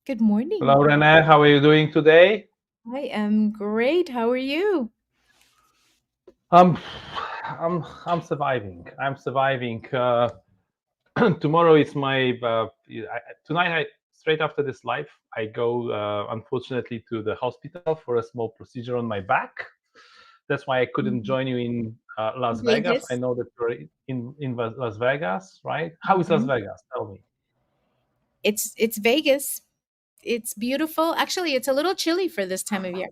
Good morning. Hello, Renee. How are you doing today? I am great. How are you? Um, I'm surviving. I'm surviving. Tomorrow is my tonight. I straight after this live, I go unfortunately to the hospital for a small procedure on my back. That's why I couldn't Mhm. join you in Las Vegas. I Vegas. know that you're in Las Vegas, right? How is Las Mhm. Vegas? Tell me. It's Vegas. It's beautiful. Actually, it's a little chilly for this time of year.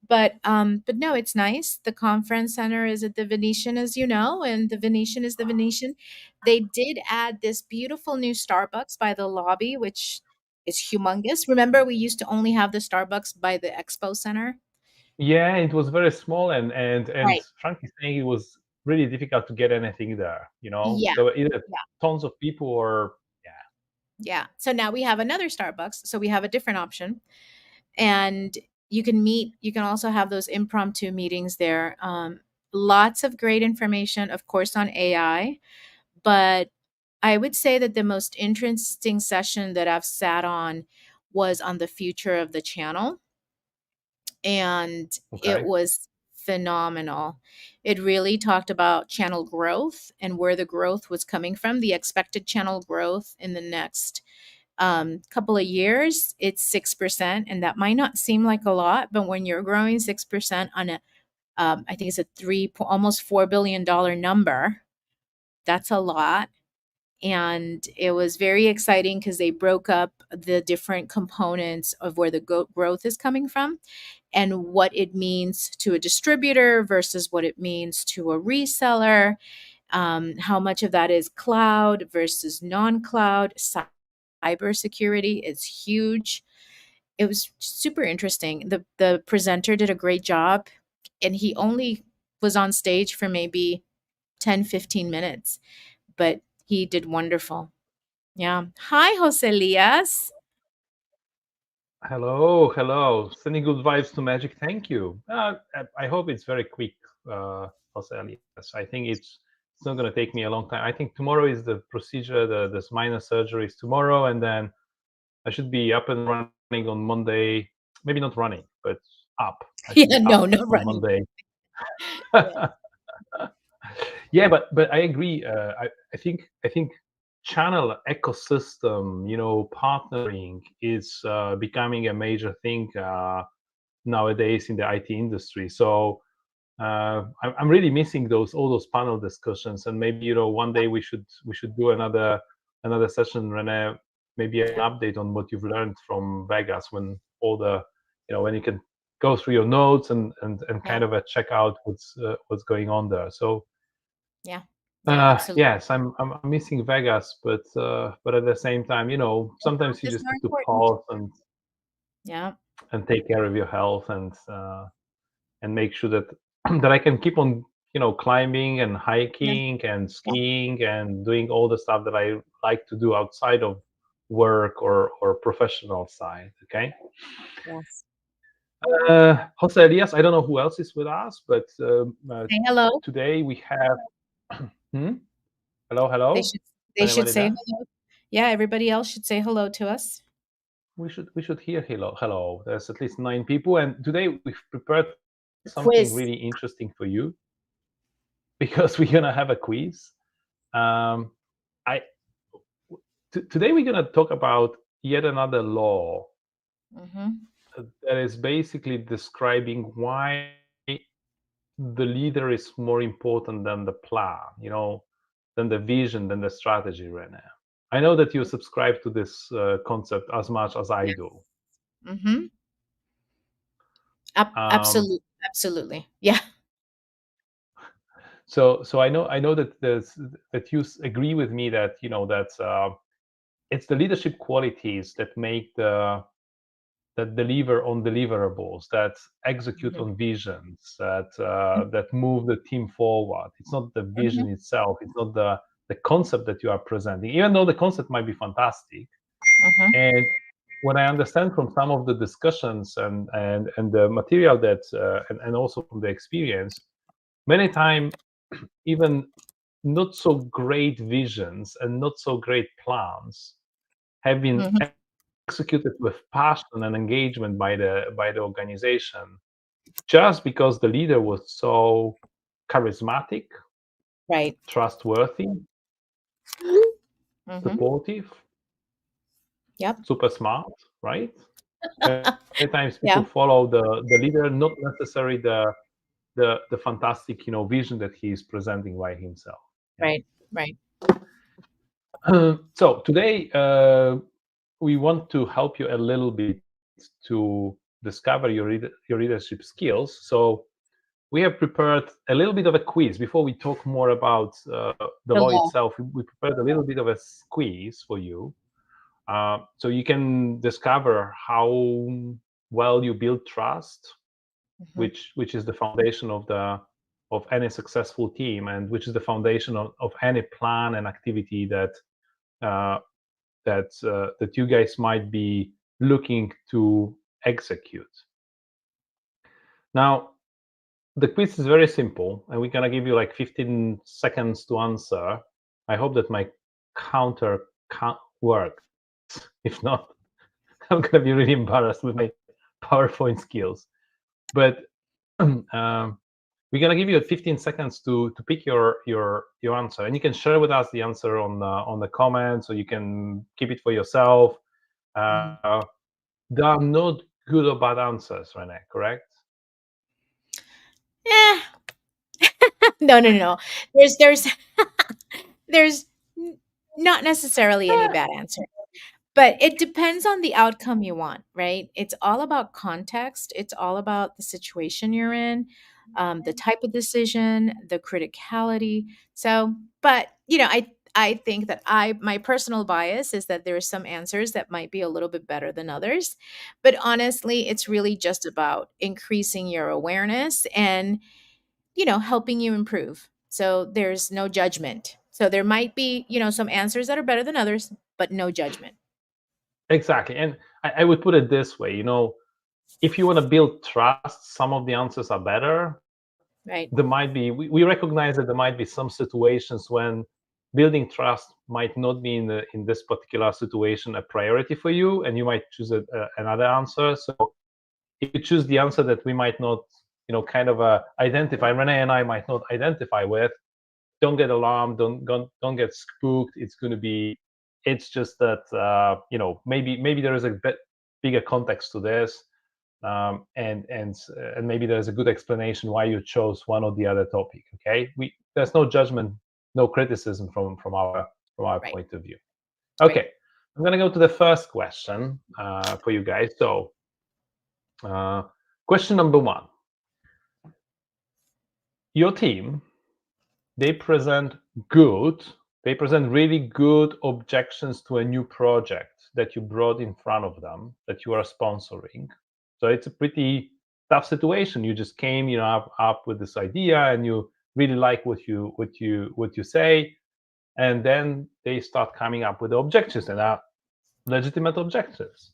But no, it's nice. The conference center is at the Venetian, as you know, and the Venetian is the Venetian. They did add this beautiful new Starbucks by the lobby, which is humongous. Remember, we used to only have the Starbucks by the Expo Center? Yeah, it was very small, and Right. frankly saying, it was really difficult to get anything there. Yeah. There were either Yeah. tons of people or yeah. Yeah. So now we have another Starbucks. So we have a different option. And you can also have those impromptu meetings there. Lots of great information, of course, on AI. But I would say that the most interesting session that I've sat on was on the future of the channel. And it Okay, was phenomenal. It really talked about channel growth and where the growth was coming from, the expected channel growth in the next couple of years. It's 6%, and that might not seem like a lot, but when you're growing 6% on a I think it's a almost $4 billion number, that's a lot. And it was very exciting because they broke up the different components of where the growth is coming from and what it means to a distributor versus what it means to a reseller. How much of that is cloud versus non-cloud. Cybersecurity is huge. It was super interesting. The presenter did a great job, and he only was on stage for maybe 10-15 minutes, but he did wonderful. Yeah. Hi, Jose Elias. hello. Sending good vibes to Magic. Thank you. I hope it's very quick, Jose Elias. I think it's not going to take me a long time. I think tomorrow is the procedure. This minor surgery is tomorrow, and then I should be up and running on Monday. Maybe not running, but up. I should be Yeah, up no, no on running. Monday. Yeah. Yeah, but I agree. I think channel ecosystem, partnering is becoming a major thing nowadays in the IT industry. So I'm really missing those all those panel discussions, and maybe one day we should do another session, Rene. Maybe an update on what you've learned from Vegas when all the when you can go through your notes and Yeah. kind of check out what's going on there. So Yeah. Yeah, absolutely. yes, I'm missing Vegas, but at the same time, Health sometimes you is just more need to important. pause Yeah. and take care of your health and make sure that that I can keep on, climbing and Yeah. hiking and Yeah. skiing and doing all the stuff that I like to do outside of work or professional side. Okay. Yes. Jose Elias, I don't know who else is with us, but Say hello. today we have. Hmm? Hello, They hello. should they should Anybody say there? hello. Yeah, everybody else should say hello to us. We should hear hello. Hello. There's at least 9 people, and today we've prepared something really interesting Quiz. for you because we're gonna have a quiz. Um, I today we're gonna talk about yet another law Hmm. that is basically describing why the leader is more important than the plan. Than the vision, than the strategy right now. I know that you subscribe to this concept as much as I do. Hmm. Um, Absolutely. Absolutely. Yeah. so I know that you agree with me that that it's the leadership qualities that make that deliver on deliverables, that execute Hmm. on visions, that move the team forward. It's not the Hmm. vision itself. It's not the concept that you are presenting, even though the concept might be fantastic. Hmm. And what I understand from some of the discussions and the material that and also from the experience, many time even not so great visions and not so great plans have been Hmm. executed with passion and engagement by the organization, just because the leader was so charismatic, Right. trustworthy, Mm-hmm. supportive, Yep. super smart, right? Many times people Yeah. follow the leader, not necessarily the fantastic vision that he is presenting by himself. Yeah. Right. Right. So today we want to help you a little bit to discover your leadership skills. So we have prepared a little bit of a quiz before we talk more about the The law law. itself. We prepared a little bit of a quiz for you, so you can discover how well you build trust, Hmm. which is the foundation of any successful team, and which is the foundation of any plan and activity uh, that you guys might be looking to execute. Now, the quiz is very simple, and we're gonna give you like 15 seconds to answer. I hope that my counter works. If not, I'm gonna be really embarrassed with my PowerPoint skills. But we're gonna give you 15 seconds to pick your answer, and you can share with us the answer on the comments, or you can keep it for yourself. Hmm. Uh, there are not good or bad answers, Rene, correct? Eh. No, no, no. There's there's not necessarily any bad answer. But it depends on the outcome you want, right? It's all about context. It's all about the situation you're in, the type of decision, the criticality. So, but I think that my personal bias is that there are some answers that might be a little bit better than others. But honestly, it's really just about increasing your awareness and helping you improve. So there's no judgment. So there might be some answers that are better than others, but no judgment. Exactly, and I would put it this way: if you want to build trust, some of the answers are better. Right. There might be we recognize that there might be some situations when building trust might not be in this particular situation a priority for you, and you might choose another answer. So if you choose the answer that we might not kind of identify, Renee and I might not identify with, don't get alarmed, don't get spooked. It's just that maybe there is a bit bigger context to this, and maybe there's a good explanation why you chose one or the other topic. Okay, there's no judgment, no criticism from our Right. point of view. Right. Okay, I'm gonna go to the first question for you guys. So, uh, question number one: your team, they present good they present really good objections to a new project that you brought in front of them, that you are sponsoring. So it's a pretty tough situation. You just came up with this idea, and you really like what you say, and then they start coming up with objections, and are legitimate objections.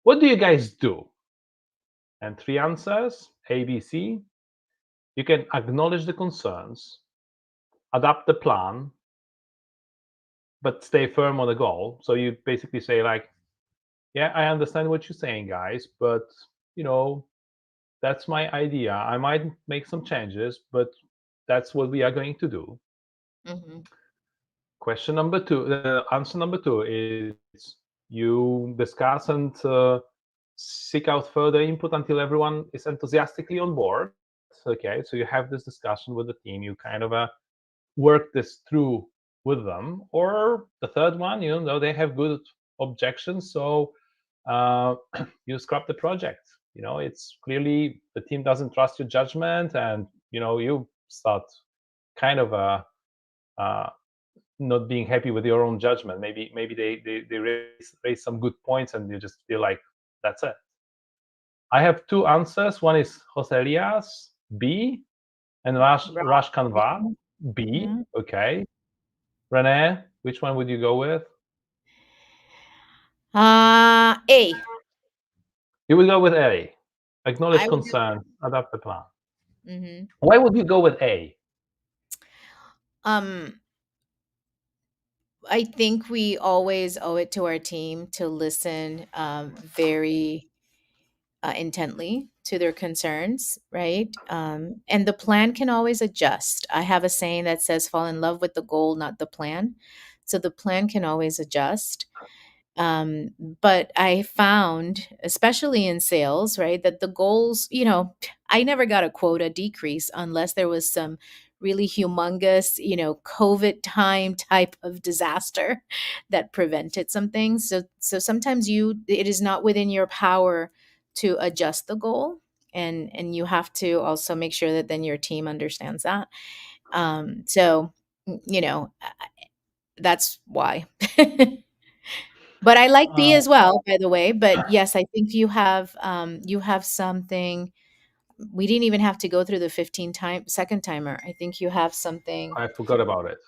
What do you guys do? And three answers: A, B, C. You can acknowledge the concerns, adapt the plan, but stay firm on the goal. So you basically say like, yeah, I understand what you're saying, guys, but you know, that's my idea. I might make some changes, but that's what we are going to do. Hmm. Answer number two is you discuss and seek out further input until everyone is enthusiastically on board. Okay, so you have this discussion with the team. You kind of work this through with them. Or the third one, they have good objections, so uh, you scrap the project. It's clearly the team doesn't trust your judgment, and you start kind of uh, not being happy with your own judgment. Maybe they raise some good points, and you just feel like that's it. I have two answers. One is Jose Elias, B, and Raj Kanva, B. Hmm. Okay. Renee, which one would you go with? A. You would go with A. Acknowledge I would go. concern, adapt the plan. Hmm. Why would you go with A? Um. I think we always owe it to our team to listen very intently to their concerns, right? And the plan can always adjust. I have a saying that says, fall in love with the goal, not the plan. So the plan can always adjust. Um, but I found, especially in sales, right, that the goals, I never got a quota decrease unless there was some really humongous, COVID time type of disaster that prevented some things. So sometimes it is not within your power to adjust the goal. And you have to also make sure that then your team understands that. So, that's why. But I like B Uh, as well, by the way. But yes, I think you have something. We didn't even have to go through the 15 second timer. I think you have something. I forgot about it.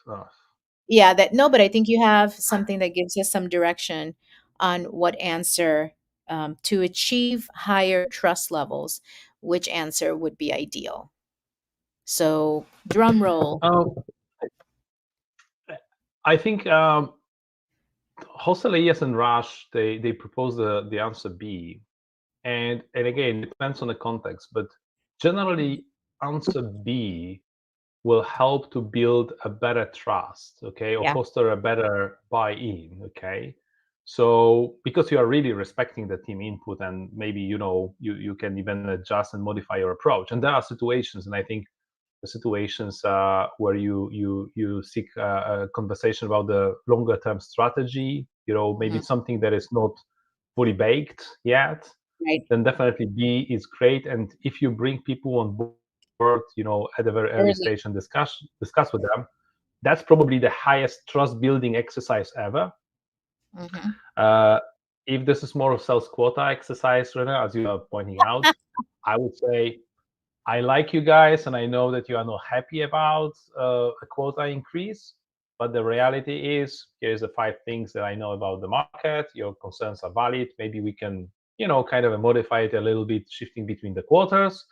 Yeah, that no, but I think you have something that gives us some direction on what answer to achieve higher trust levels, which answer would be ideal. So drum roll. Um, I think Jose Elias and Raj they propose the answer B, and again it depends on the context, but Mhm. generally answer B will help to build a better trust, okay, or Yeah, foster a better buy-in, okay. So because you are really respecting the team input, and maybe you can even adjust and modify your approach, and there are situations, and I think the situations where you seek a conversation about the longer term strategy, maybe mhm, something that is not fully baked yet, right. then definitely B is great. And if you bring people on board, at a very early Early. stage and discuss with them, that's probably the highest trust building exercise ever. Hmm. Uh, if this is more of sales quota exercise, Rena, as you are pointing out, I would say I like you guys, and I know that you are not happy about a quota increase. But the reality is, here's the 5 things that I know about the market. Your concerns are valid. Maybe we can, kind of modify it a little bit, shifting between the quarters.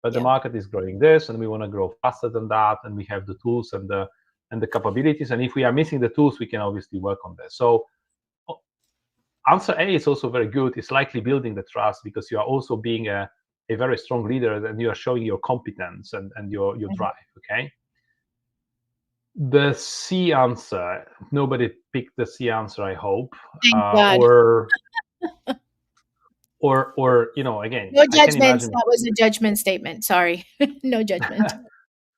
But the Yeah. market is growing this, and we want to grow faster than that. And we have the tools and the capabilities. And if we are missing the tools, we can obviously work on this. So answer A is also very good. It's likely building the trust because you are also being a very strong leader, and you are showing your competence and your Mhm. drive. Okay. The C answer. Nobody picked the C answer, I hope. Thank Uh, God. or again, No I can judgments. imagine. That was a judgment statement. Sorry. No judgment.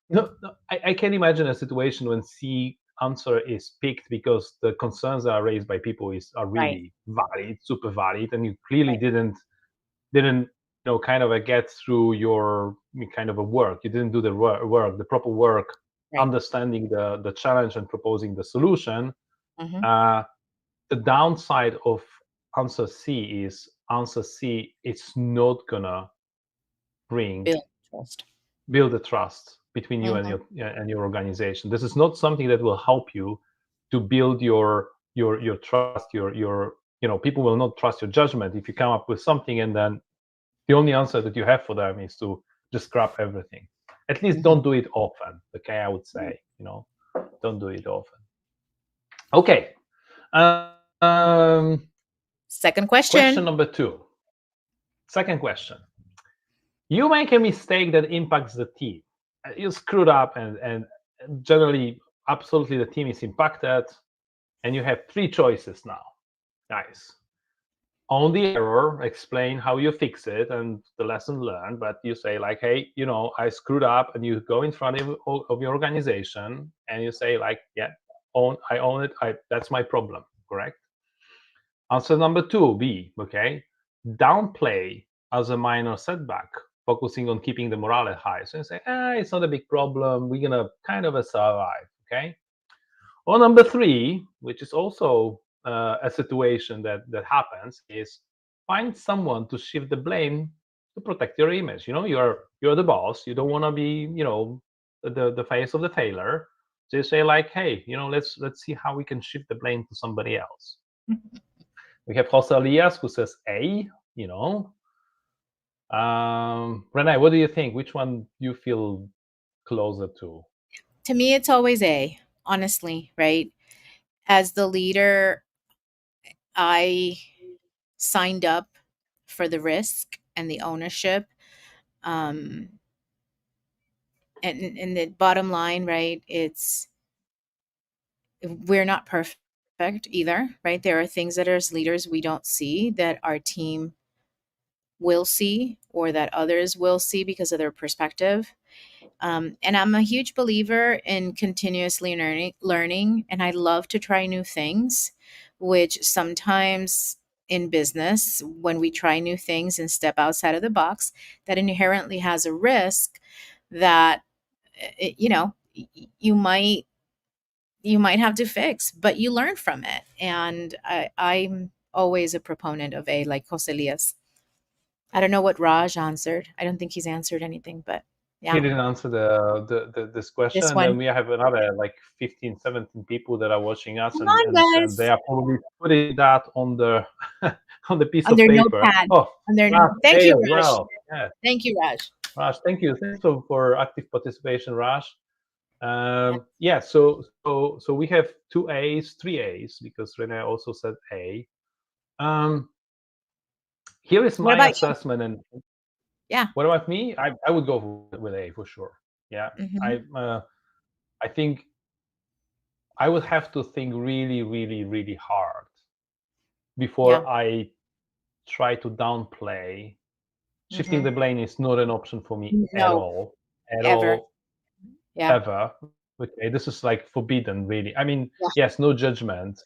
No, I can imagine a situation when C answer is picked because the concerns that are raised by people are Right. really valid, super valid, and you clearly Right. didn't kind of get through your kind of a work. You didn't do the the proper work, Right. understanding the challenge and proposing the solution. Hmm. uh, the downside of answer C is answer C it's not gonna bring Build trust. build the trust between you and Hmm. your organization. This is not something that will help you to build your trust. Your people will not trust your judgment if you come up with something and then the only answer that you have for them is to just scrap everything. At least Hmm. don't do it often. Okay, I would say, don't do it often. Okay. Um, Second question question. number two. Second question. You make a mistake that impacts the team. You screwed up, and generally, absolutely, the team is impacted, and you have 3 choices now. Nice. On the error, explain how you fix it and the lesson learned. But you say like, hey, I screwed up, and you go in front of your organization and you say like, yeah, I own it. That's my problem. Correct. Answer number two, B. Okay, downplay as a minor setback, focusing on keeping the morale high. So you say, it's not a big problem. We're gonna kind of survive. Okay. Or number three, which is also a situation that happens, is find someone to shift the blame to protect your image. You're the boss. You don't want to be the face of the failure. So you say like, hey, let's see how we can shift the blame to somebody else. We have Jose Elias who says A. You know, Renee, what do you think? Which one you feel closer to? To me, it's always A, honestly, right? as the leader, I signed up for the risk and the ownership. Um, and the bottom line, right? It's we're not perfect either, right? There are things that as leaders we don't see that our team will see or that others will see because of their perspective. And I'm a huge believer in continuously learning, and I love to try new things, which sometimes in business, when we try new things and step outside of the box, that inherently has a risk that you might have to fix, but you learn from it. And I'm always a proponent of a like Joselias. I don't know what Raj answered. I don't think he's answered anything, but He yeah, didn't answer this question, this and then one. we have another like 15, 17 people that are watching us, Come and on, and they guys. are probably putting that on the on the piece On of their paper. notepad. Oh, On their Raj, Thank hey you, as Raj. well. Yes, Thank you, Raj. Raj, thank you. Thanks for active participation, Raj. Yeah. Yeah, so we have two A's, three A's because Rene also said A. Um, Here is What my about you? assessment, and Yeah. what about me? I would go with A for sure. Yeah, Hmm. I think I would have to think really, really, really hard Yeah. before I try to downplay. Shifting the Hmm. blame is not an option for me No, at ever. all, Yeah. ever. Okay, this is like forbidden, really. I mean, Yeah. yes, no judgment,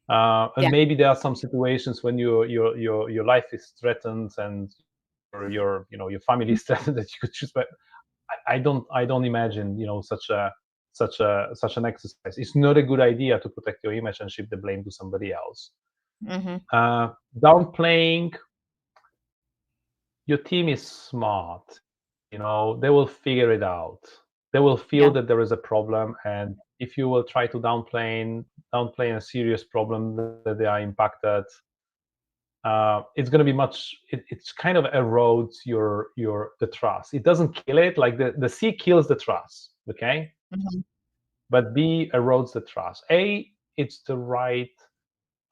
and Yeah. maybe there are some situations when your life is threatened and your family is threatened that you could choose, but I don't imagine such an exercise. It's not a good idea to protect your image and shift the blame to somebody else. Hmm. Uh, Downplaying, your team is smart. They will figure it out. They will feel Yeah. that there is a problem, and if you will try to downplay a serious problem that they are impacted, it's going to be it's kind of erodes your the trust. It doesn't kill it, like the C kills the trust, okay, Hmm. but B erodes the trust. A, it's the right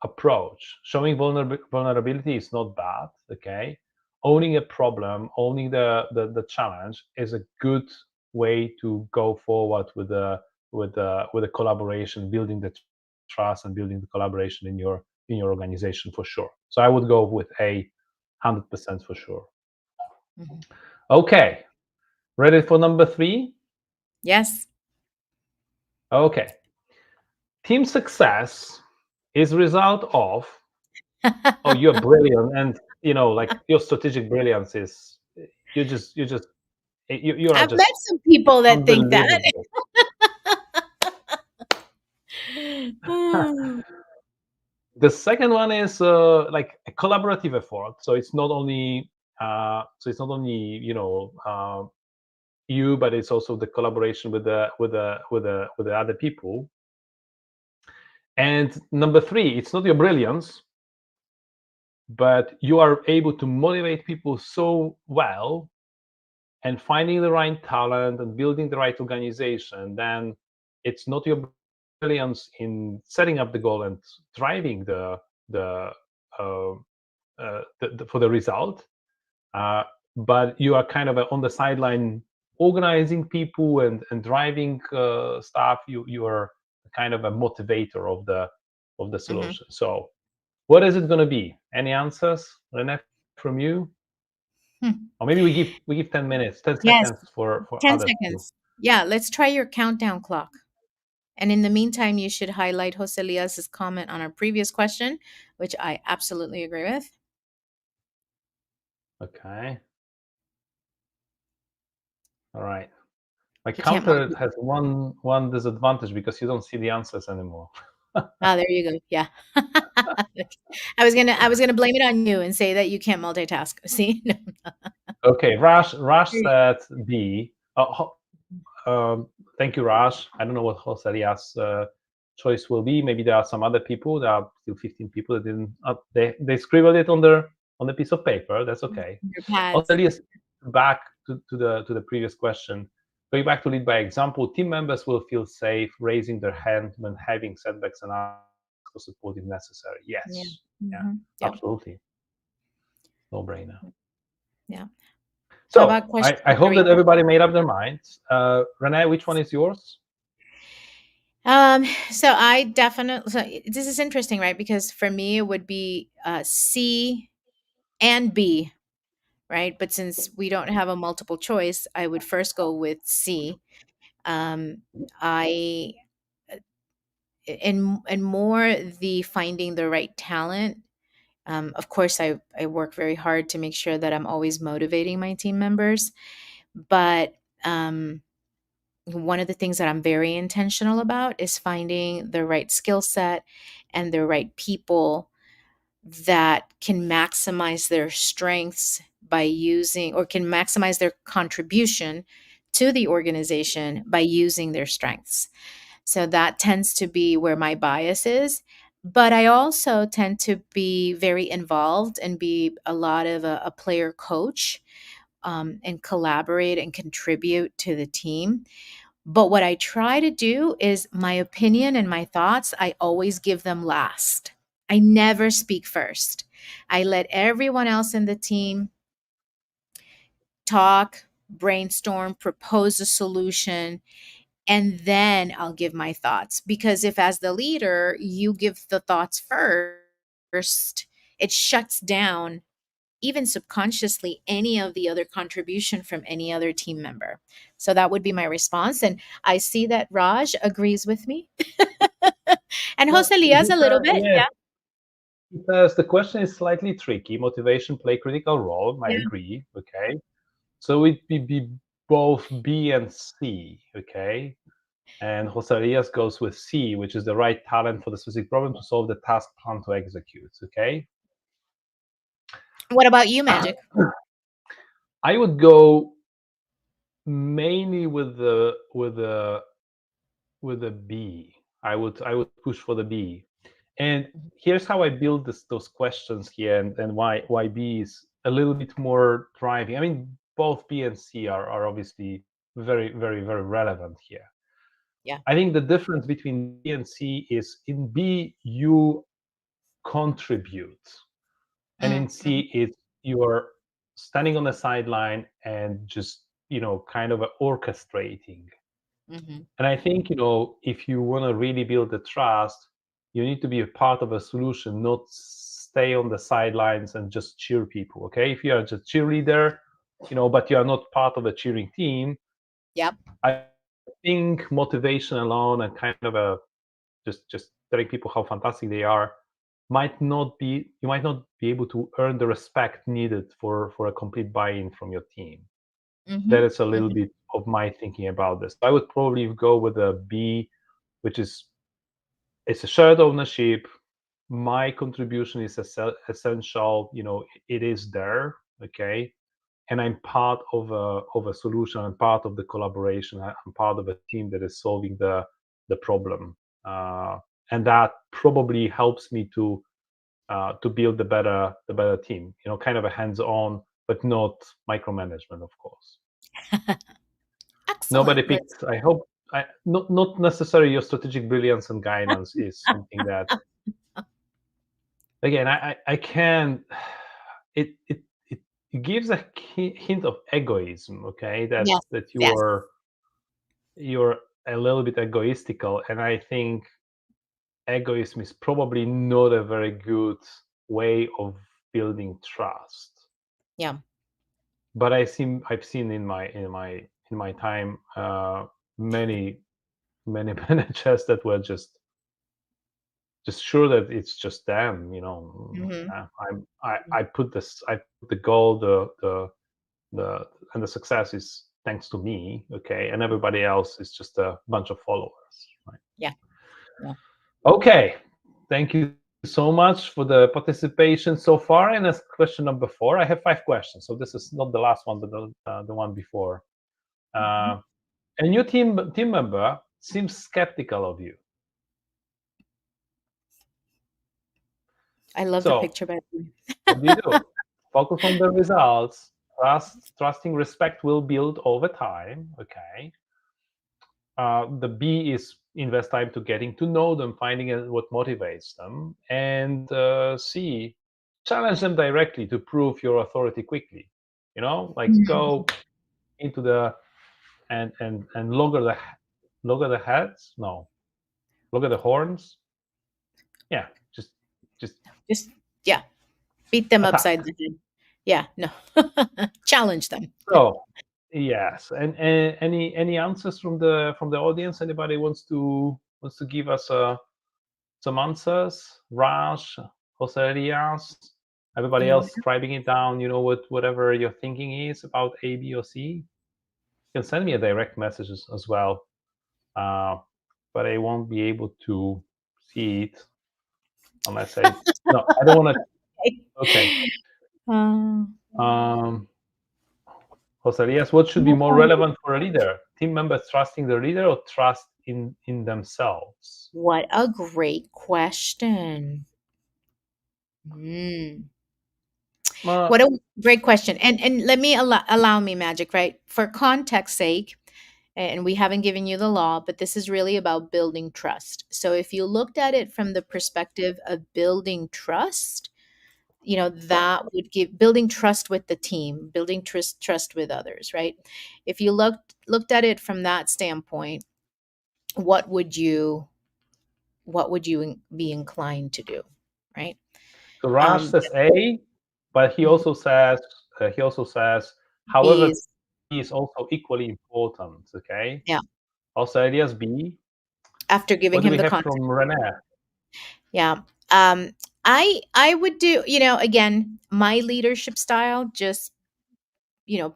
approach. Showing vulnerability is not bad, okay. Owning a problem, owning the challenge is a good way to go forward with the collaboration, building the trust and building the collaboration in your organization for sure. So I would go with A 100% for sure. Hmm. Okay, ready for number three? Yes. Okay. Team success is a result of, oh, you're brilliant, and like your strategic brilliance is, you are I've met just some people that think that. unbelievable. The second one is like a collaborative effort. So it's not only you, but it's also the collaboration with the other people. And number three, it's not your brilliance, but you are able to motivate people so well, and finding the right talent and building the right organization. Then it's not your brilliance in setting up the goal and driving the uh, for the result, uh, but you are kind of on the sideline organizing people and driving stuff. You are kind of a motivator of the Hmm. solution. So what is it going to be? Any answers, Rene, from you? Or maybe we give 10 minutes, 10 seconds Yes. for 10 others to. seconds. Yeah. Let's try your countdown clock. And in the meantime, you should highlight Jose Elias's comment on our previous question, which I absolutely agree with. Okay. All right. My He can't counter multitask. has one disadvantage because you don't see the answers anymore. Ah, there you go. Yeah. I was gonna blame it on you and say that you can't multitask. See? No. Okay, Raj said B. Thank you, Raj. I don't know what Joselia's choice will be. Maybe there are some other people. There are still 15 people that didn't. They scribbled it on the piece of paper. That's okay. Your pads. Joselia's back to the previous question. Going back to lead by example, team members will feel safe raising their hand when having setbacks and ask for support if necessary. Yeah. Yes. Yeah, Yeah. absolutely. No brainer. Yeah. How So about I question hope that three? everybody made up their minds. Renee, which one is yours? So I definitely, this is interesting, right? Because for me, it would be C and B, right? But since we don't have a multiple choice, I would first go with C. Um, I and more the finding the right talent. Of course, I work very hard to make sure that I'm always motivating my team members, but um, one of the things that I'm very intentional about is finding the right skill set and the right people that can maximize their strengths by using or can maximize their contribution to the organization by using their strengths. So that tends to be where my bias is. But I also tend to be very involved and be a lot of a player coach, and collaborate and contribute to the team. But what I try to do is my opinion and my thoughts, I always give them last. I never speak first. I let everyone else in the team talk, brainstorm, propose a solution, and then I'll give my thoughts. Because if, as the leader, you give the thoughts first, it shuts down, even subconsciously, any of the other contribution from any other team member. So that would be my response. And I see that Raj agrees with me. And Well, Jose Lias a little bit. yes, Yeah. because the question is slightly tricky. Motivation play critical role. I Yeah. agree. Okay, so it would be both B and C. Okay, and Jose Arias goes with C, which is the right talent for the specific problem to solve the task plan to execute. Okay, What about you, Magic? I would go mainly with the B. I would push for the B. And here's how I build those questions here, and why B is a little bit more driving. I mean, both B and C are obviously very, very, very relevant here. Yeah. I think the difference between B and C is in B you contribute, and in Mm-hmm. C it's you're standing on the sideline and just kind of orchestrating. Mm-hmm. And I think, if you want to really build the trust, you need to be a part of a solution, not stay on the sidelines and just cheer people. Okay. If you are just cheerleader, but you are not part of a cheering team, Yep. I think motivation alone and kind of just telling people how fantastic they are you might not be able to earn the respect needed for a complete buy-in from your team. Mm-hmm. That is a little Mm-hmm. bit of my thinking about this. I would probably go with a B, which is it's a shared ownership. My contribution is essential. It is there, okay, and I'm part of a solution. I'm part of the collaboration. I'm part of a team that is solving the problem, and that probably helps me to build the better team. Kind of a hands-on, but not micromanagement, of course. Nobody Excellent. Let's. picked. I hope. Not necessarily your strategic brilliance and guidance is something that, again, I can. It gives a hint of egoism. Okay, that Yes. that Yes. you're a little bit egoistical, and I think egoism is probably not a very good way of building trust. Yeah. But I've seen in my time many managers that were just sure that it's just them. Mm-hmm. I put the goal, the and the success is thanks to me, okay, and everybody else is just a bunch of followers, right? Yeah. Yeah. Okay, thank you so much for the participation so far. And as question number 4, I have 5 questions, so this is not the last one, but the one before. Mhm. uh, a new team member seems skeptical of you. I love the So picture, by the way. what do you do? Focus on the results, trusting respect will build over time. Okay. The B is invest time to getting to know them, finding out what motivates them, and C, challenge them directly to prove your authority quickly. Like Mhm. go into the and longer the heads. No, longer the horns. Yeah, just Just, yeah, beat them attack. upside the head. Yeah, no. Challenge them. So yes, and any answers from the audience? Anybody wants to give us some answers? Raj, Jose Elias, everybody Anyone? else writing it down. Whatever your thinking is about A, B, or C. You can send me a direct messages as well, uh, but I won't be able to see it unless I. No, I don't want to. Okay. Uh, Um, Jose Elias, what should be more relevant for a leader? Team members trusting the leader or trust in themselves? what a great question. Mm. Uh, What a great question. And let me allow me, Magic, right? For context sake, and we haven't given you the law, but this is really about building trust. So if you looked at it from the perspective of building trust, that would give building trust with the team, building trust with others, right? If you looked at it from that standpoint, what would you be inclined to do, right? so Raj Um, says A, but he mhm. also says however, Bees, B is also equally important. Okay. yeah. Also, Elias B. After giving What do him we the have context, from Renee? yeah. I would do, again, my leadership style, just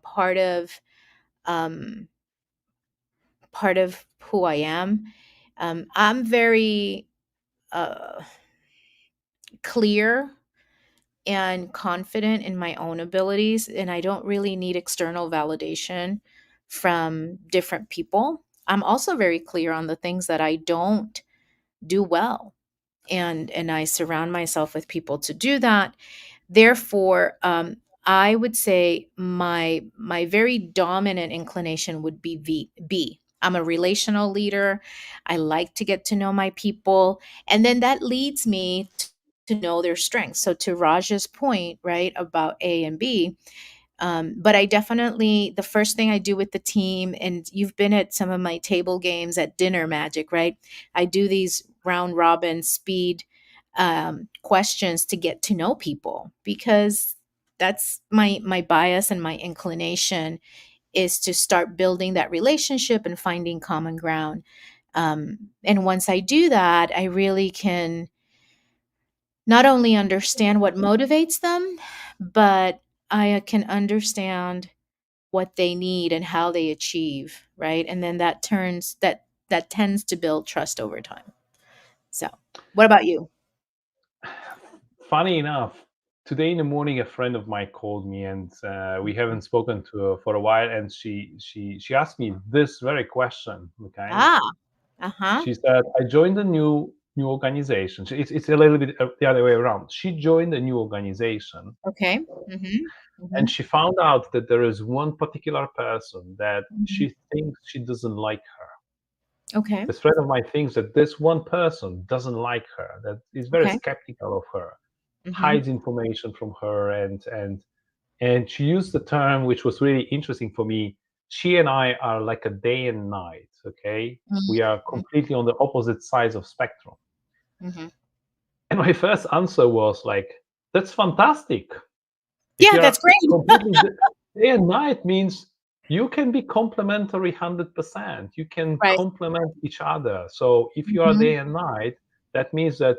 part of um part of who I am. I'm very uh clear and confident in my own abilities, and I don't really need external validation from different people. I'm also very clear on the things that I don't do well, and I surround myself with people to do that. Therefore, I would say my very dominant inclination would be B. I'm a relational leader. I like to get to know my people, and then that leads me to know their strengths. So to Raj's point, right, about A and B, but I definitely, the first thing I do with the team, and you've been at some of my table games at dinner, Magic, right? I do these round robin speed questions to get to know people, because that's my bias and my inclination is to start building that relationship and finding common ground. And once I do that, I really can not only understand what motivates them, but I can understand what they need and how they achieve, right? And then that tends to build trust over time. So, what about you? Funny enough, today in the morning, a friend of mine called me, and we haven't spoken to her for a while, and she asked me this very question. Okay, Ah, uh-huh. she said, "I joined a new organization." It's a little bit the other way around. She joined a new organization, Okay. Mhm. and Mhm. she found out that there is one particular person that Mhm. she thinks she doesn't like her. Okay. This friend of mine thinks that this one person doesn't like her, that is very Okay. skeptical of her, Mhm. hides information from her, and she used the term which was really interesting for me. She and I are like a day and night. Okay, we are Mhm. completely on the opposite sides of spectrum. Mhm. And my first answer was like, "That's fantastic. If Yeah, you that's are great. completely day and night means you can be complementary 100%. You can Right. complement each other. So if you are Mhm. day and night, that means that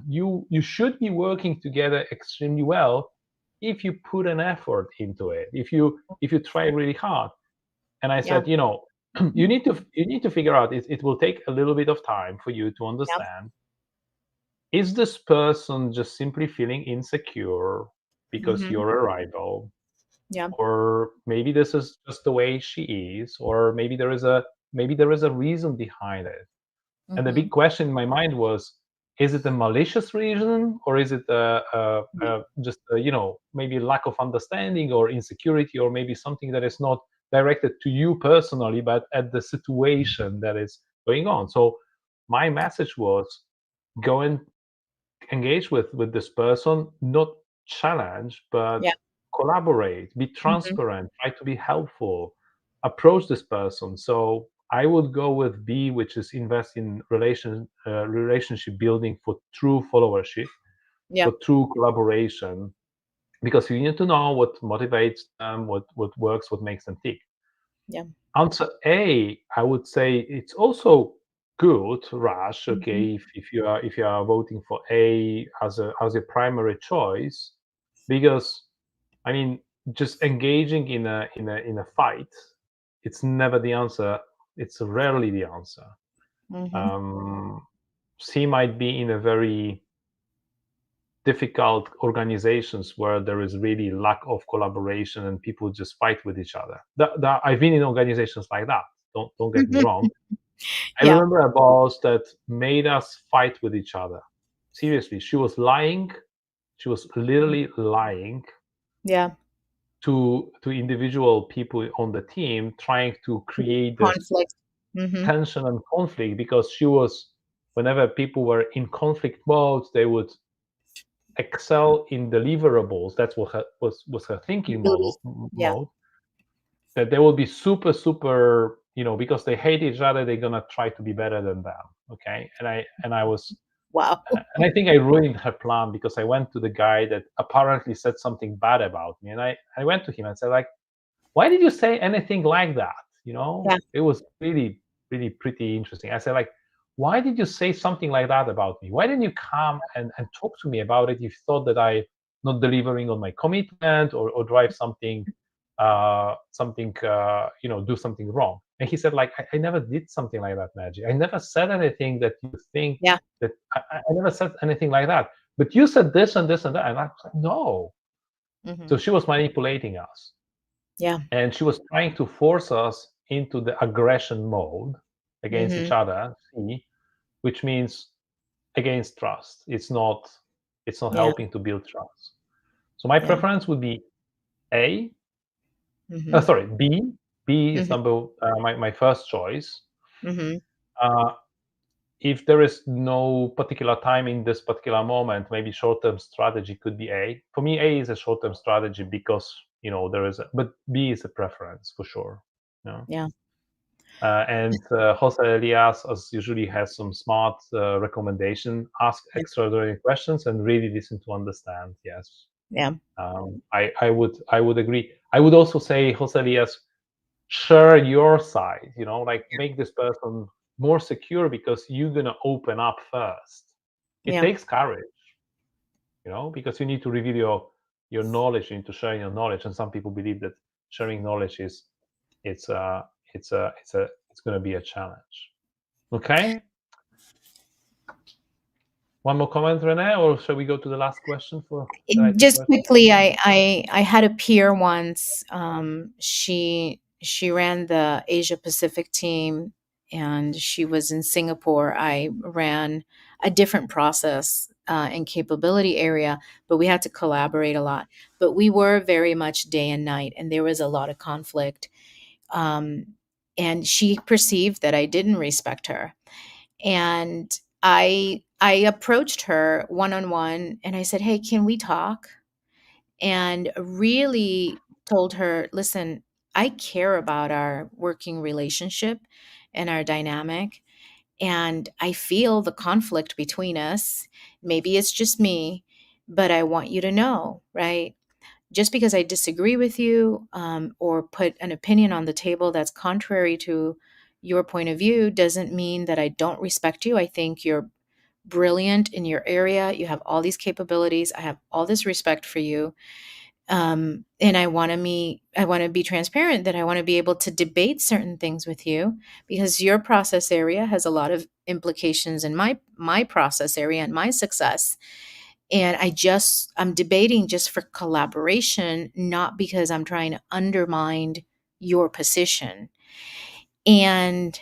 you should be working together extremely well if you put an effort into it. If you try really hard." And I Yeah. said, you need to figure out. It will take a little bit of time for you to Yeah. understand, is this person just simply feeling insecure because Mhm. you're a rival, Yeah. or maybe this is just the way she is, or maybe there is a reason behind it. And the big Mhm. question in my mind was, Is it a malicious reason, or is it just maybe lack of understanding or insecurity, or maybe something that is not directed to you personally, but at the situation that is going on? So my message was, go and engage with this person, not challenge, but Yeah. collaborate, be Mhm. transparent, try to be helpful, approach this person. So I would go with B, which is invest in relationship building for true followership, Yeah. for true collaboration, because you need to know what motivates them, what works, what makes them tick. Yeah. Answer A, I would say it's also good, Raj. Mhm. Okay, if you are voting for A as your primary choice, because I mean, just engaging in a fight, it's never the answer. It's rarely the answer. Mhm. Um, C might be in a very difficult organizations where there is really lack of collaboration and people just fight with each other. I've been in organizations like that. Don't get me wrong. I Yeah. remember a boss that made us fight with each other. Seriously, she was lying. She was literally lying Yeah. to individual people on the team, trying to create this Conflict. Mhm. tension and conflict, because she was, whenever people were in conflict mode, they would excel in deliverables. That's what was her thinking Belief. Yeah. mode. That they will be super super, because they hate each other, they're gonna try to be better than them. Okay, Wow. and I think I ruined her plan, because I went to the guy that apparently said something bad about me, and I went to him and said, like, why did you say anything like that? Yeah. It was really, really pretty interesting. I said, like, why did you say something like that about me? Why didn't you come and talk to me about it if you thought that I not delivering on my commitment, or drive something, do something wrong? And he said, like, I never did something like that, Magic. I never said anything that you think Yeah. that I never said anything like that. But you said this and this and that. And I was like, no. So Mhm. she was manipulating us, Yeah. and she was trying to force us into the aggression mode against each Mhm. other. See, which means against trust. It's not Yeah. helping to build trust. So my Yeah. preference would be A. Mhm. Sorry, B. B is Mhm. my first choice. Mhm. Uh, if there is no particular time in this particular moment, maybe short-term strategy could be A. For me, A is a short-term strategy, because there is, but B is a preference for sure. Yeah. Yeah. And Jose Elias, as usually, has some smart recommendation. Ask Yeah. extraordinary questions and really listen to understand. Yes, Yeah. I would agree. I would also say, Jose Elias, share your side. Like, make this person more secure, because you're gonna open up first. It Yeah. takes courage, because you need to reveal your knowledge. You need to share your knowledge, and some people believe that sharing knowledge is it's it's going to be a challenge. Okay. One more comment, Renee, or shall we go to the last question for the writing Just question? quickly, I had a peer once. She ran the Asia Pacific team, and she was in Singapore. I ran a different process and capability area, but we had to collaborate a lot. But we were very much day and night, and there was a lot of conflict. Um, and she perceived that I didn't respect her, and I approached her one on one, and I said, "Hey, can we talk?" And really told her, listen, I care about our working relationship and our dynamic. And I feel the conflict between us. Maybe it's just me, but I want you to know, right? Just because I disagree with you or put an opinion on the table that's contrary to your point of view doesn't mean that I don't respect you. I think you're brilliant in your area. You have all these capabilities. I have all this respect for you, and I want to be transparent, that I want to be able to debate certain things with you, because your process area has a lot of implications in my process area and my success. And I'm debating just for collaboration, not because I'm trying to undermine your position. And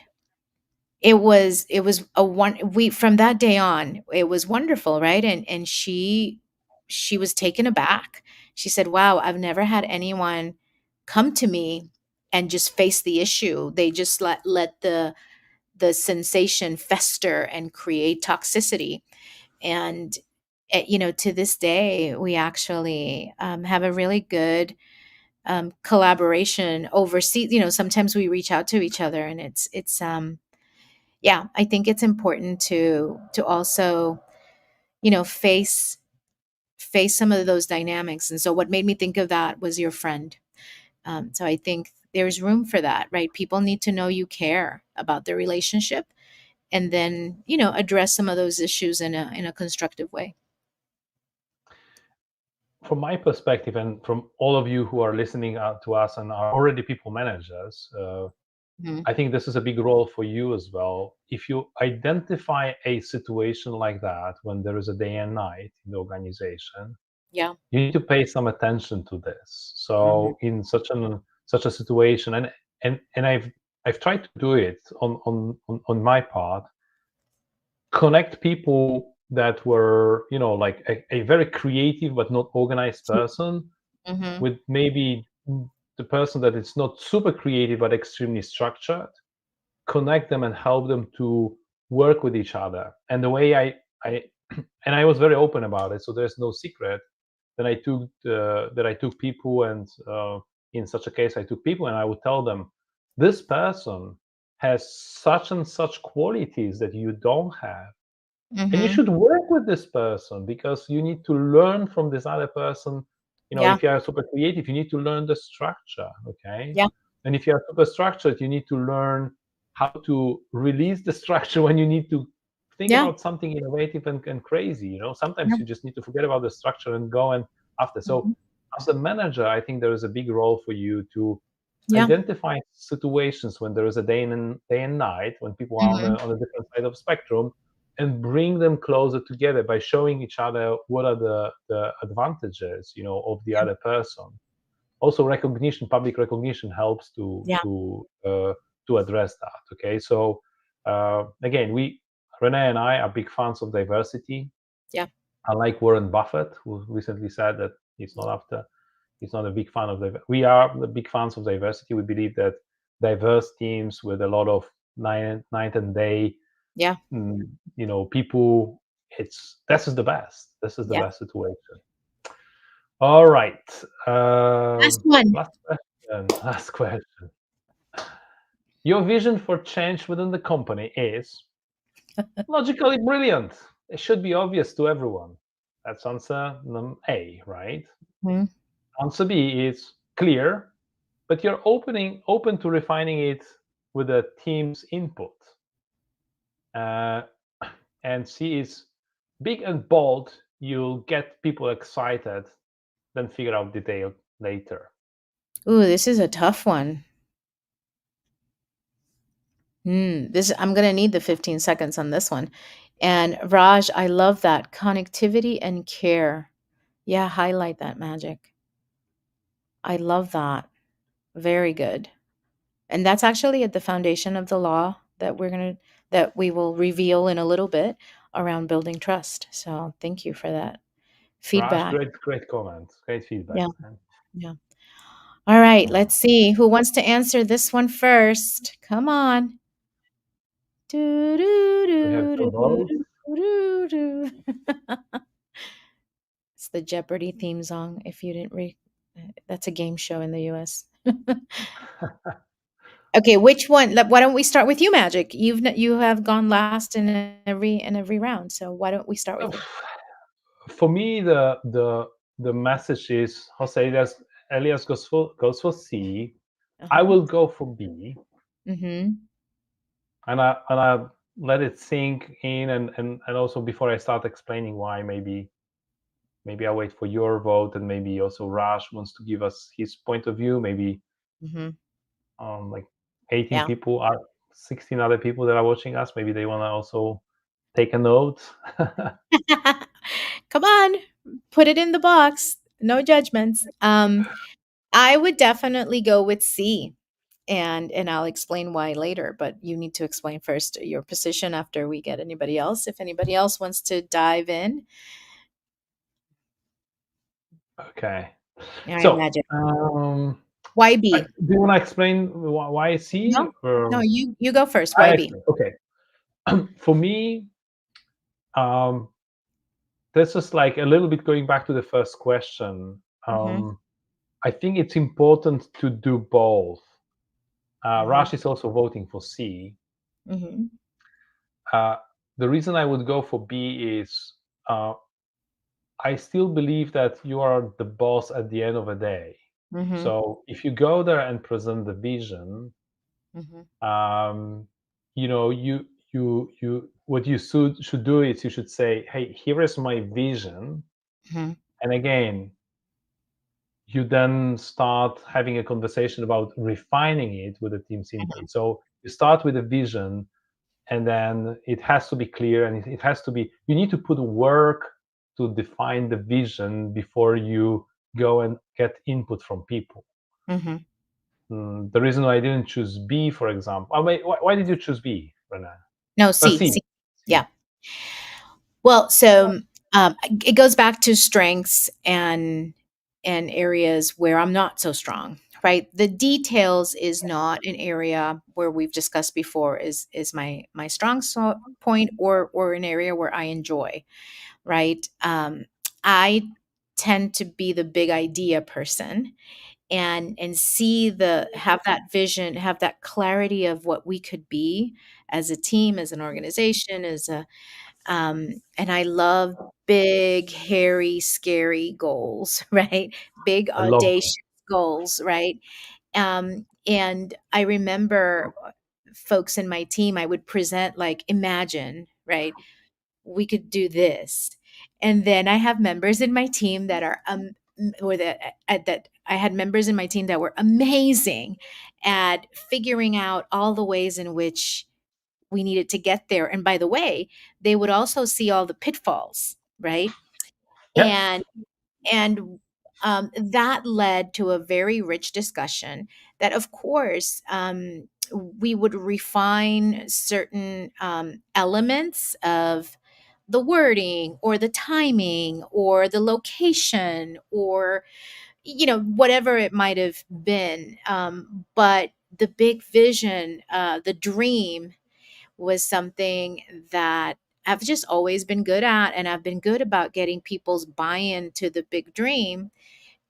it was a one we from that day on, it was wonderful, right? And she was taken aback. She said, "Wow, I've never had anyone come to me and just face the issue. They just let the sensation fester and create toxicity." And to this day, we actually have a really good collaboration overseas. Sometimes we reach out to each other, and it's yeah, I think it's important to also face some of those dynamics. And so what made me think of that was your friend. So I think there's room for that, right? People need to know you care about their relationship, and then address some of those issues in a constructive way. From my perspective, and from all of you who are listening to us and are already people managers, Mhm. I think this is a big role for you as well. If you identify a situation like that when there is a day and night in the organization, Yeah. you need to pay some attention to this. Hmm. So in such a situation, and I've tried to do it on my part, connect people that were, like a very creative but not organized person Hmm. with maybe the person that is not super creative but extremely structured, connect them and help them to work with each other. And the way I and I was very open about it, so there's no secret that I took people, and in such a case I took people and I would tell them, this person has such and such qualities that you don't have, and you Hmm. should work with this person because you need to learn from this other person. Yeah. If you are super creative, you need to learn the structure, okay? Yeah. And if you are super structured, you need to learn how to release the structure when you need to think Yeah. about something innovative and crazy. Sometimes Yeah. you just need to forget about the structure and go and after. So Hmm. as a manager, I think there is a big role for you to Yeah. identify situations when there is a day and night, when people are on Hmm. a different side of spectrum, and bring them closer together by showing each other what are the advantages, of the Yeah. other person. Also, recognition, public recognition helps to Yeah. to uh, to address that. Okay, so again, we Renee and I are big fans of diversity. Yeah. I like Warren Buffett, who recently said that he's not a big fan of we are the big fans of diversity. We believe that diverse teams with a lot of night and day, Yeah. people, it's this is the best. This is the Yeah. best situation. All right. Last one. Last question. Last question. Your vision for change within the company is logically brilliant. It should be obvious to everyone. That's answer A, right? Mhm. Answer B is clear, but you're open to refining it with the team's input. Uh, and C is big and bold. You'll get people excited, then figure out detail later. Ooh, this is a tough one. This I'm gonna need the 15 seconds on this one. And Raj, I love that connectivity and care. Yeah, highlight that magic. I love that. Very good. And that's actually at the foundation of the law that we will reveal in a little bit around building trust. So thank you for that Raj, feedback. great comment, great feedback, Yeah, man. yeah. All right, Uh, let's see who wants to answer this one first. Come on. Do, do, we have do, some do, votes. do, do, do. It's the Jeopardy theme song. If you didn't that's a game show in the US. Okay, which one? Why don't we start with you, Magic? You have gone last in every round, so why don't we start with you? For me, the message is Jose Elias goes for C. I Uh-huh. will go for B, Mhm. and I let it sink in, and also before I start explaining why, maybe I wait for your vote, and maybe also Raj wants to give us his point of view. Maybe Mhm. like 18 Yeah. people are 16 other people that are watching us. Maybe they want to also take a note. Come on, put it in the box. No judgments. I would definitely go with C. and I'll explain why later, but you need to explain first your position after we get anybody else. If anybody else wants to dive in, Okay. I So, imagine. I, YB. do you want to explain why C No, no, or you go first. I YB. explain? Okay. For me, um, this is like a little bit going back to the first question. Mm-hmm, I think it's important to do both. mm-hmm, Raj is also voting for C. mm-hmm, Uh, the reason I would go for B is uh, I still believe that you are the boss at the end of the day. mm-hmm, So if you go there and present the vision, mm-hmm, um, you what you should do is you should say, hey, here is my vision, mm-hmm, and again, you then start having a conversation about refining it with the team's input. So you start with a vision, and then it has to be clear, and it has to be, you need to put work to define the vision before you go and get input from people. mm-hmm. The reason why I didn't choose B, for example, oh, wait, why did you choose B, Renee? No, C, C. C. Yeah. C. Well, so it goes back to strengths and areas where I'm not so strong, right? The details is not an area where we've discussed before is my strong point or an area where I enjoy, right? I tend to be the big idea person and see the have that vision, have that clarity of what we could be as a team, as an organization, as a and I love big, hairy, scary goals, right? Big, I love them. audacious goals, right? And I remember folks in my team, I would present like, imagine, right? We could do this. And then I have members in my team that are, or that I had members in my team that were amazing at figuring out all the ways in which we needed to get there. And by the way, they would also see all the pitfalls, right? Yeah, And that led to a very rich discussion that, of course, we would refine certain elements of the wording or the timing or the location or whatever it might have been, but the big vision, the dream was something that I've just always been good at. And I've been good about getting people's buy in to the big dream.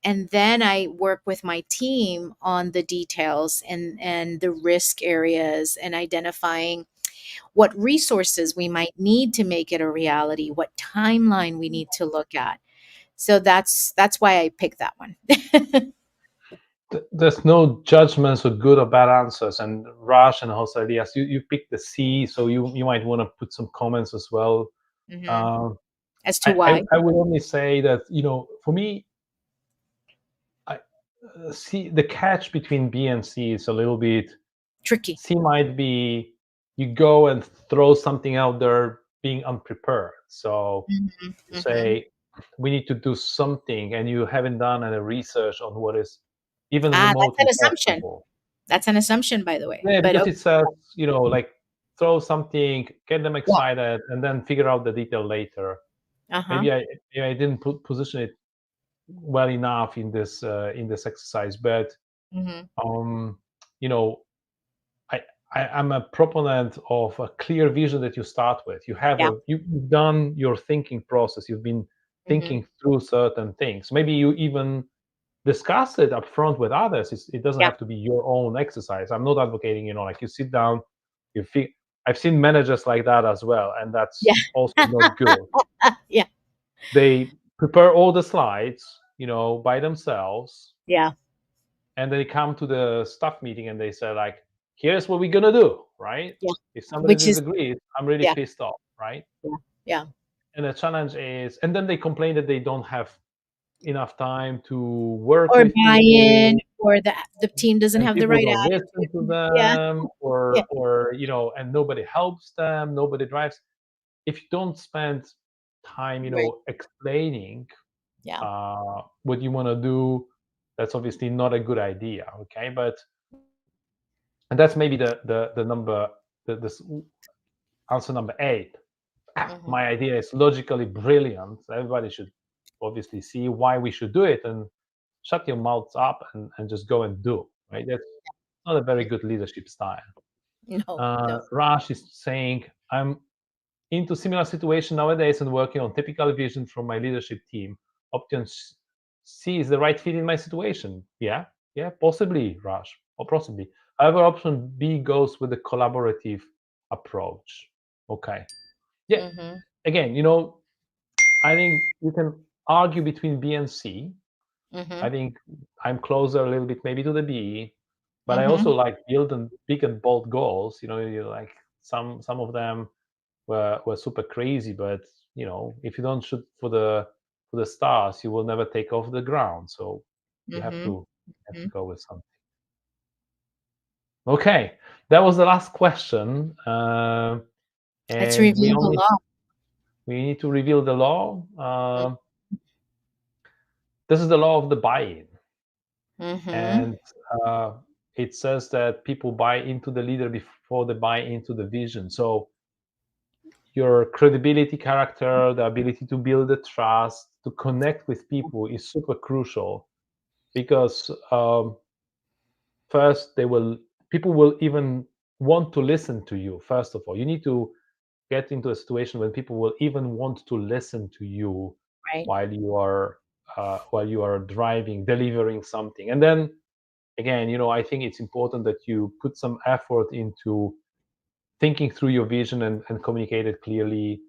And then I work with my team on the details and the risk areas and identifying what resources we might need to make it a reality, what timeline we need to look at. So that's why I picked that one. there's no judgments or good or bad answers. And Raj and Jose Elias, you picked the C, so you might want to put some comments as well. Hmm. Um, As to I why. I would only say that, for me, I C, the catch between B and C is a little bit. Tricky. C might be you go and throw something out there being unprepared. So Hmm. you Hmm. say we need to do something, and you haven't done any research on what is even That's an remotely assumption. possible. That's an assumption, by the way. Yeah, But because okay. it says, like throw something, get them Yeah. excited, and then figure out the detail later. Uh-huh. Maybe I didn't position it well enough in this exercise, but Hmm. um, you know, I, I'm a proponent of a clear vision that you start with. Yeah. You've done your thinking process. You've been Hmm. thinking through certain things. Maybe you even discuss it up front with others. It doesn't Yeah. have to be your own exercise. I'm not advocating, like you sit down, you feel. I've seen managers like that as well, and Yeah. that's also not good. Yeah. They prepare all the slides, by themselves, Yeah. and they come to the staff meeting and they say like, "Here's what we're gonna do," right? Yeah. If somebody Which is, disagrees, I'm really yeah. pissed off, right? Yeah. Yeah. And the challenge is, and then they complain that they don't have enough time to work Or with buy-in, people, or the team doesn't and have the people right don't listen to attitude. Yeah. them, Yeah. and nobody helps them, nobody drives. If you don't spend time, Right. explaining Yeah. what you want to do, that's obviously not a good idea. Okay, but And that's maybe the number this answer number 8. Mm-hmm. My idea is logically brilliant. Everybody should obviously see why we should do it, and shut your mouths up and just go and do. Right? That's not a very good leadership style. No, no. Raj is saying, I'm into similar situation nowadays and working on typical vision from my leadership team. Option C is the right fit in my situation. Yeah, yeah, possibly, Raj, or possibly. However, option B goes with the collaborative approach. Okay. Yeah. Mm-hmm. Again, I think you can argue between B and C. I Mm-hmm. think I'm closer a little bit maybe to the B, but I also Mm-hmm. like build and big and bold goals. You like some of them were super crazy, but if you don't shoot for the stars, you will never take off the ground. So you Mm-hmm. have to Mm-hmm. go with something. Okay, that was the last question, Let's and review the law. we need to reveal the law. This is the law of the buy-in, Mm-hmm. and uh, it says that people buy into the leader before they buy into the vision. So your credibility, character, the ability to build the trust, to connect with people is super crucial, because first people will even want to listen to you. First of all, you need to get into a situation when people will even want to listen to you Right. while you are driving, delivering something. And then again, I think it's important that you put some effort into thinking through your vision and communicate it clearly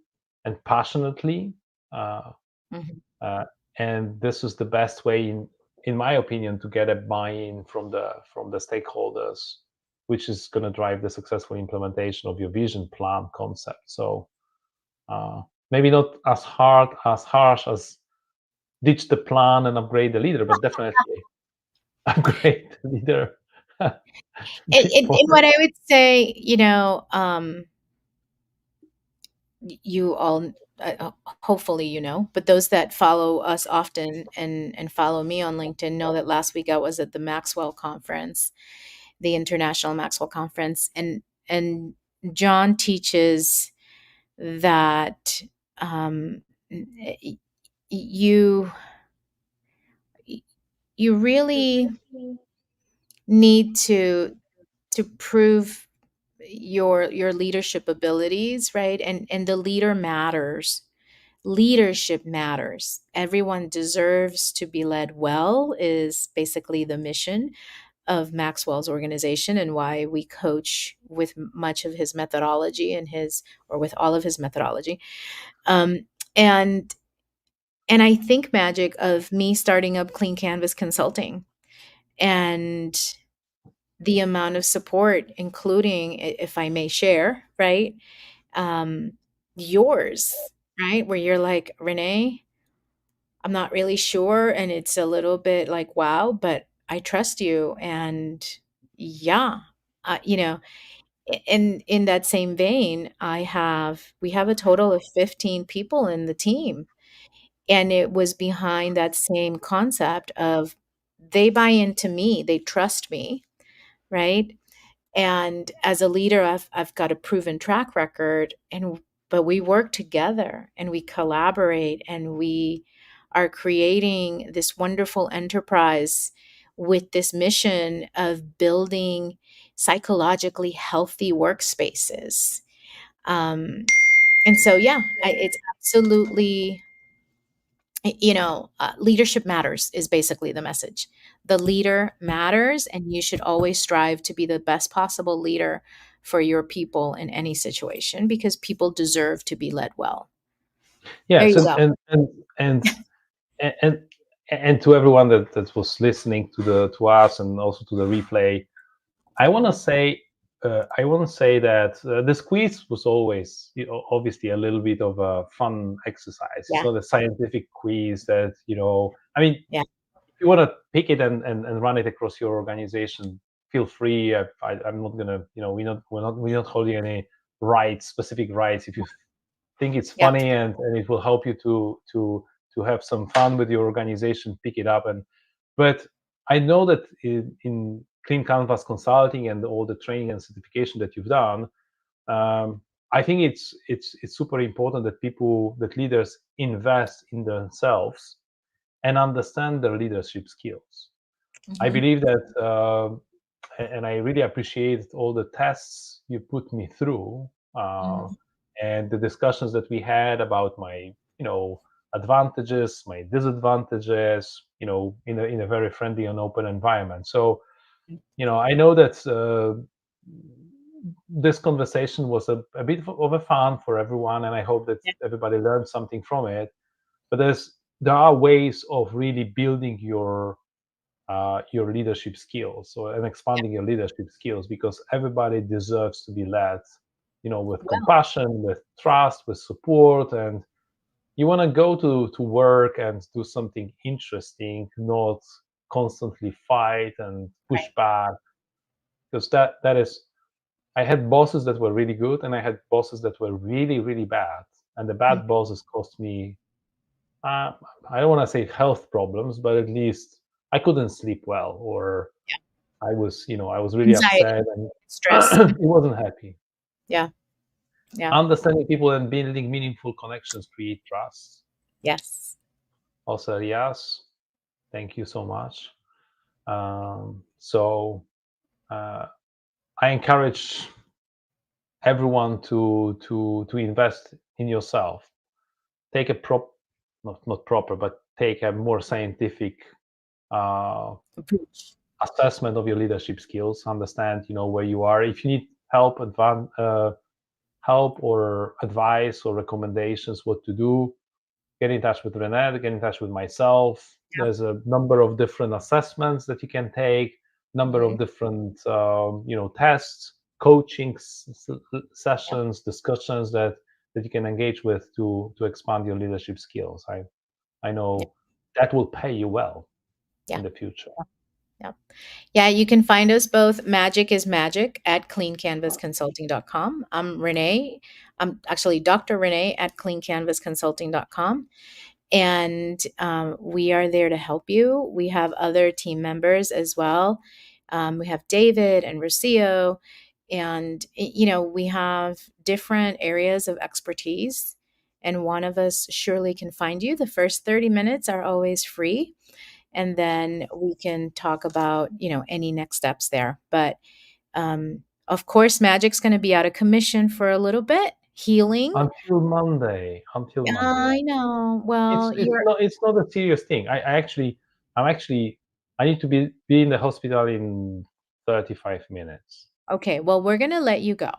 and passionately. Uh, Mm-hmm. uh, and this is the best way, in my opinion, to get a buy-in from the stakeholders, which is going to drive the successful implementation of your vision, plan, concept. So maybe not as harsh as ditch the plan and upgrade the leader, but definitely upgrade the leader And before. what I would say, you all, hopefully, but those that follow us often and follow me on LinkedIn know that last week I was at the Maxwell conference, the International Maxwell Conference, and John teaches that um, y- you you really need to prove your leadership abilities, right? And the leader matters. Leadership matters. Everyone deserves to be led well is basically the mission of Maxwell's organization, and why we coach with much of his methodology and his or with all of his methodology. Um, and and I think magic of me starting up Clean Canvas Consulting and the amount of support, including, if I may share, right? Um, yours, right? Where you're like, Renee, I'm not really sure. And it's a little bit like, wow, but I trust you. And yeah, you know, in that same vein, we have a total of 15 people in the team. And it was behind that same concept of they buy into me, they trust me, right? And as a leader, I've got a proven track record, but we work together and we collaborate and we are creating this wonderful enterprise with this mission of building psychologically healthy workspaces. Um, and so, yeah, it's absolutely, leadership matters is basically the message. The leader matters, and you should always strive to be the best possible leader for your people in any situation because people deserve to be led well. There Yes, you go. and and and to everyone that was listening to us and also to the replay, I want to say that this quiz was always, obviously a little bit of a fun exercise. It's Yeah. not a scientific quiz that, I mean, Yeah. if you want to pick it and run it across your organization, feel free. I'm not gonna, we're not holding any specific rights. If you think it's Yeah. funny and it will help you to have some fun with your organization, pick it up. But I know that in Clean Canvas Consulting and all the training and certification that you've done, I think it's super important that leaders invest in themselves and understand their leadership skills. I Mm-hmm. believe that, and I really appreciate all the tests you put me through, Mm-hmm. and the discussions that we had about my, advantages, my disadvantages, in a very friendly and open environment. So, I know that this conversation was a bit of a fun for everyone, and I hope that Yeah. everybody learned something from it. But there are ways of really building your leadership skills, and expanding your leadership skills, because everybody deserves to be led, with Well, compassion, with trust, with support, and you want to go to work and do something interesting, not constantly fight and push right. back, because that is. I had bosses that were really good, and I had bosses that were really, really bad. And the Mm, bad bosses cost me, uh, I don't want to say health problems, but at least I couldn't sleep well, or yeah. I was really Anxiety, upset, and stress. it wasn't happy. Yeah. Yeah. Understanding people and building meaningful connections create trust. Yes. Also, yes, thank you so much. So uh, I encourage everyone to invest in yourself. Take a not proper, but take a more scientific uh, Approach. assessment of your leadership skills. Understand, where you are. If you need help or advice or recommendations what to do, get in touch with Renee, get in touch with myself. Yeah. There's a number of different assessments that you can take, number Mm-hmm. of different tests, coaching Yeah. sessions, discussions that you can engage with to expand your leadership skills. I Yeah. know that will pay you well Yeah. in the future. Yeah. Yeah, you can find us both. Magic is Magic at cleancanvasconsulting.com. I'm Renee. I'm actually Dr. Renee at cleancanvasconsulting.com. And we are there to help you. We have other team members as well. We have David and Rocio, and we have different areas of expertise. And one of us surely can find you. The first 30 minutes are always free, and then we can talk about any next steps there. But of course, Magic's going to be out of commission for a little bit. Healing. Until Monday. Until Monday. I know. It's Well, it's you're not it's not a serious thing. I'm actually I need to be in the hospital in 35 minutes. okay. Well, we're going to let you go,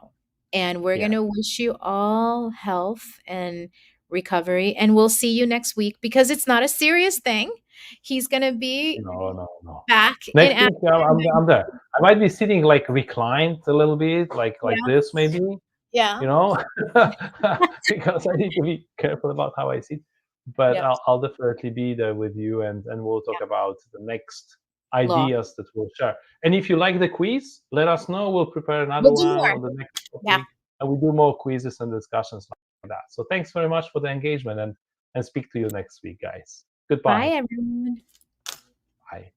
and we're going Yeah. to wish you all health and recovery, and we'll see you next week because it's not a serious thing. He's going to be No, no, no. back in Next week, action. I'm there. I might be sitting like reclined a little bit, like Yeah. this maybe, Yeah. you know, because I need to be careful about how I sit. But Yep. I'll definitely be there with you, and we'll talk Yeah. about the next Law. ideas that we'll share. And if you like the quiz, let us know. We'll prepare another We'll do one more. on the next Yeah. topic, and we do more quizzes and discussions like that. So thanks very much for the engagement, and speak to you next week, guys. Bye, Goodbye. everyone. Bye.